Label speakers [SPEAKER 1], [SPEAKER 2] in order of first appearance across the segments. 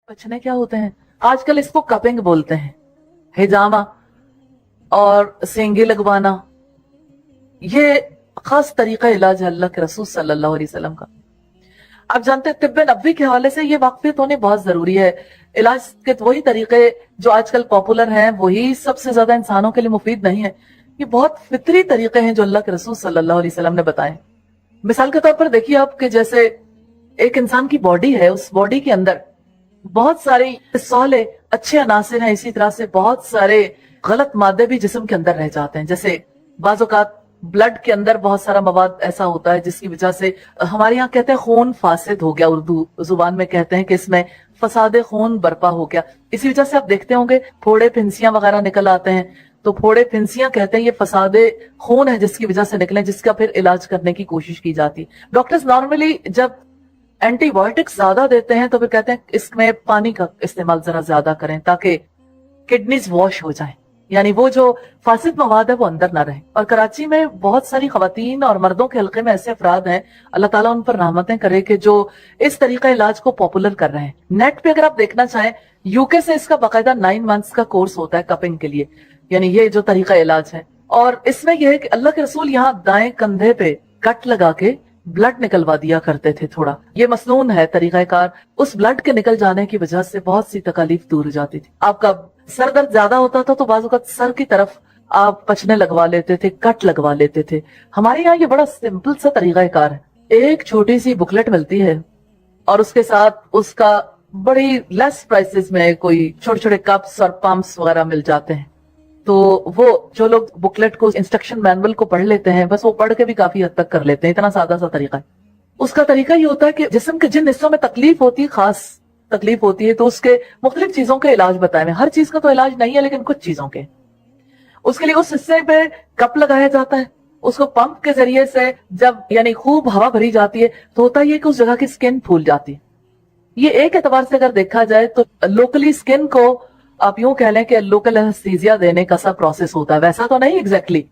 [SPEAKER 1] बचने क्या होते हैं आजकल, इसको कपिंग बोलते हैं। हिजामा और सेंगे लगवाना, ये खास तरीका इलाज है अल्लाह के रसूल सल्लल्लाहु अलैहि वसल्लम का। आप जानते हैं तिब्बे नबवी के हवाले से ये वाकफियत होनी बहुत जरूरी है। इलाज के वही तरीके जो आजकल पॉपुलर हैं वही सबसे ज्यादा इंसानों के लिए मुफीद नहीं है। ये बहुत फितरी तरीके हैं जो अल्लाह के रसूल सल्लल्लाहु अलैहि वसल्लम ने बताए। मिसाल के तौर पर देखिए आप कि जैसे एक इंसान की बॉडी है, उस बॉडी के अंदर बहुत सारे सौले अच्छे अनासिर हैं, इसी तरह से बहुत सारे गलत मादे भी जिस्म के अंदर रह जाते हैं। जैसे बाज़ औक़ात ब्लड के अंदर बहुत सारा मवाद ऐसा होता है जिसकी वजह से हमारे यहाँ कहते हैं खून फासिद हो गया, उर्दू जुबान में कहते हैं कि इसमें फसाद खून बर्पा हो गया। इसी वजह से आप देखते होंगे फोड़े फिंसियां वगैरह निकल आते हैं, तो फोड़े फिंसियां कहते हैं ये फसादे खून है जिसकी वजह से निकले, जिसका फिर इलाज करने की कोशिश की जाती है। डॉक्टर्स नॉर्मली जब एंटीबायोटिक्स ज्यादा देते हैं तो फिर कहते हैं इसमें पानी का इस्तेमाल जरा ज्यादा करें ताकि किडनीज वॉश हो जाए, यानी वो जो फासिद मवाद है वो अंदर ना रहे। और कराची में बहुत सारी खवातीन और मर्दों के हल्के में ऐसे अफराद हैं, अल्लाह ताला उन पर रहमतें करे, कि जो इस तरीका इलाज को पॉपुलर कर रहे हैं। नेट पे अगर आप देखना चाहें, यूके से इसका बाकायदा 9 मंथ्स का कोर्स होता है कपिंग के लिए, यानी ये जो तरीका इलाज है। और इसमें यह है कि अल्लाह के रसूल यहाँ दाएं कंधे पे कट लगा के ब्लड निकलवा दिया करते थे थोड़ा। ये मसनून है तरीकाकार। उस ब्लड के निकल जाने की वजह से बहुत सी तकलीफ दूर हो जाती थी। आपका सर दर्द ज्यादा होता था तो बाज़ औक़ात सर की तरफ आप पचने लगवा लेते थे, कट लगवा लेते थे। हमारे यहाँ ये बड़ा सिंपल सा तरीकाकार है। एक छोटी सी बुकलेट मिलती है और उसके साथ उसका बड़ी लेस प्राइसेस में कोई छोटे छोटे कप्स और पंप्स वगैरह मिल जाते हैं। तो वो जो लोग बुकलेट को, इंस्ट्रक्शन मैनुअल को पढ़ लेते हैं, बस वो पढ़ के भी काफी हद तक कर लेते हैं। इतना सादा सा तरीका है। उसका तरीका ये होता है कि जिस्म के जिन हिस्सों में तकलीफ होती है, खास तकलीफ होती है, तो उसके मुख्तलिफ चीजों के इलाज बताए हैं। हर चीज का तो इलाज नहीं है लेकिन कुछ चीजों के। उसके लिए उस हिस्से पे कप लगाया जाता है, उसको पंप के जरिए से जब यानी खूब हवा भरी जाती है तो होता है कि उस जगह की स्किन फूल जाती है। ये एक एतबार से अगर देखा जाए तो लोकली स्किन को आप यूं कह लें कि लोकल एनेस्थीसिया देने का सा प्रोसेस होता है, वैसा तो नहीं एग्जैक्टली,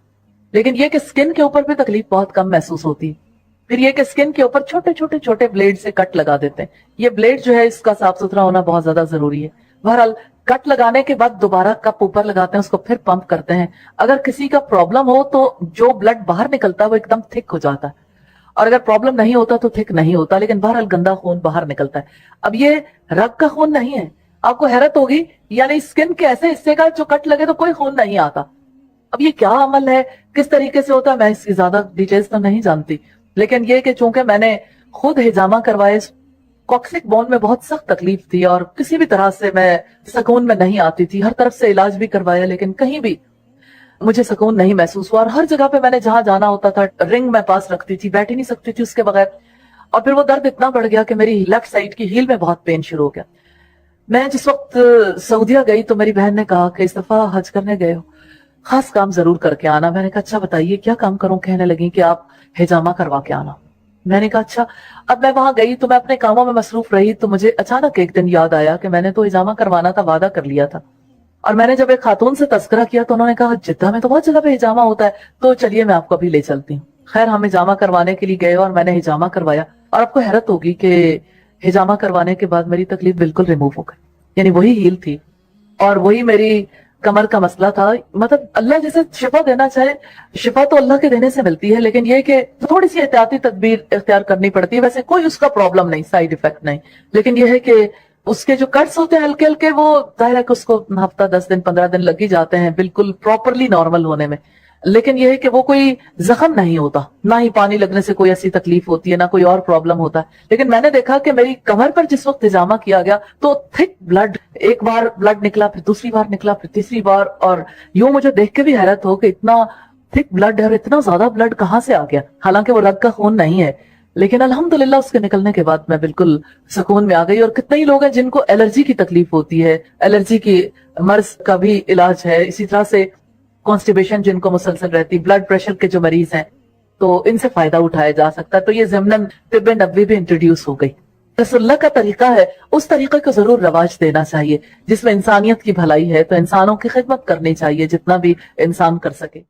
[SPEAKER 1] लेकिन ये कि स्किन के ऊपर भी तकलीफ बहुत कम महसूस होती है। फिर ये कि स्किन के ऊपर छोटे छोटे छोटे ब्लेड से कट लगा देते हैं। ये ब्लेड जो है इसका साफ सुथरा होना बहुत ज्यादा जरूरी है। बहरहाल कट लगाने के बाद दोबारा कप ऊपर लगाते हैं, उसको फिर पंप करते हैं। अगर किसी का प्रॉब्लम हो तो जो ब्लड बाहर निकलता है वो एकदम थिक हो जाता है, और अगर प्रॉब्लम नहीं होता तो थिक नहीं होता, लेकिन बहरहाल गंदा खून बाहर निकलता है। अब ये रग का खून नहीं है। आपको हैरत होगी, यानी स्किन के ऐसे हिस्से का जो कट लगे तो कोई खून नहीं आता। अब ये क्या अमल है, किस तरीके से होता है, मैं इसकी ज्यादा डिटेल्स तो नहीं जानती, लेकिन ये कि चूंकि मैंने खुद हिजामा करवाए, कॉक्सिक बोन में बहुत सख्त तकलीफ थी और किसी भी तरह से मैं सुकून में नहीं आती थी। हर तरफ से इलाज भी करवाया लेकिन कहीं भी मुझे सुकून नहीं महसूस हुआ। और हर जगह पे मैंने जहां जाना होता था रिंग में पास रखती थी, बैठ ही नहीं सकती थी उसके बगैर। और फिर वो दर्द इतना बढ़ गया कि मेरी लेफ्ट साइड की हील में बहुत पेन शुरू हो गया। मैं जिस वक्त सऊदीया गई तो मेरी बहन ने कहा कि इस दफा हज करने गए हो, खास काम जरूर करके आना। मैंने कहा अच्छा बताइए क्या काम करूं। कहने लगी कि आप हिजामा करवा के आना। मैंने कहा अच्छा। अब मैं वहां गई तो मैं अपने कामों में मसरूफ रही, तो मुझे अचानक एक दिन याद आया कि मैंने तो हिजामा करवाना था, वादा कर लिया था। और मैंने जब एक खातून से तस्करा किया तो उन्होंने कहा जिद्दा में तो बहुत जगह पे हिजामा होता है, तो चलिए मैं आपको अभी ले चलती हूँ। खैर हम हिजामा करवाने के लिए गए और मैंने हिजामा करवाया, और आपको हैरत होगी कि हिजामा करवाने के बाद मेरी तकलीफ बिल्कुल रिमूव हो गई। यानी वही हील थी और वही मेरी कमर का मसला था। मतलब अल्लाह जैसे शिफा देना चाहे, शिफा तो अल्लाह के देने से मिलती है, लेकिन ये कि थोड़ी सी एहतियाती तदबीर इख्तियार करनी पड़ती है। वैसे कोई उसका प्रॉब्लम नहीं, साइड इफेक्ट नहीं, लेकिन ये है कि उसके जो कट्स होते हैं हल्के हल्के, वो जाहिर है कि उसको हफ्ता 10 दिन 15 दिन लग ही जाते हैं बिल्कुल प्रॉपरली नॉर्मल होने में। लेकिन यह है कि वो कोई जख्म नहीं होता, ना ही पानी लगने से कोई ऐसी तकलीफ होती है, ना कोई और प्रॉब्लम होता है। लेकिन मैंने देखा कि मेरी कमर पर जिस वक्त हिजामा किया गया तो थिक ब्लड, एक बार ब्लड निकला, फिर दूसरी बार निकला, फिर तीसरी बार, और यूं मुझे देख के भी हैरत हो कि इतना थिक ब्लड है और इतना ज्यादा ब्लड कहाँ से आ गया। हालांकि वो रग का खून नहीं है, लेकिन अल्हम्दुलिल्लाह उसके निकलने के बाद मैं बिल्कुल सुकून में आ गई। और कितने ही लोग हैं जिनको एलर्जी की तकलीफ होती है, एलर्जी की मर्ज का भी इलाज है। इसी तरह से कॉन्स्टिपेशन जिनको मुसलसल रहती, ब्लड प्रेशर के जो मरीज हैं, तो इनसे फायदा उठाया जा सकता है। तो ये ज़िम्नन तिब्बे नबवी भी इंट्रोड्यूस हो गई। रसूलुल्लाह का तरीका है, उस तरीके को जरूर रवाज देना चाहिए जिसमें इंसानियत की भलाई है। तो इंसानों की खिदमत करनी चाहिए जितना भी इंसान कर सके।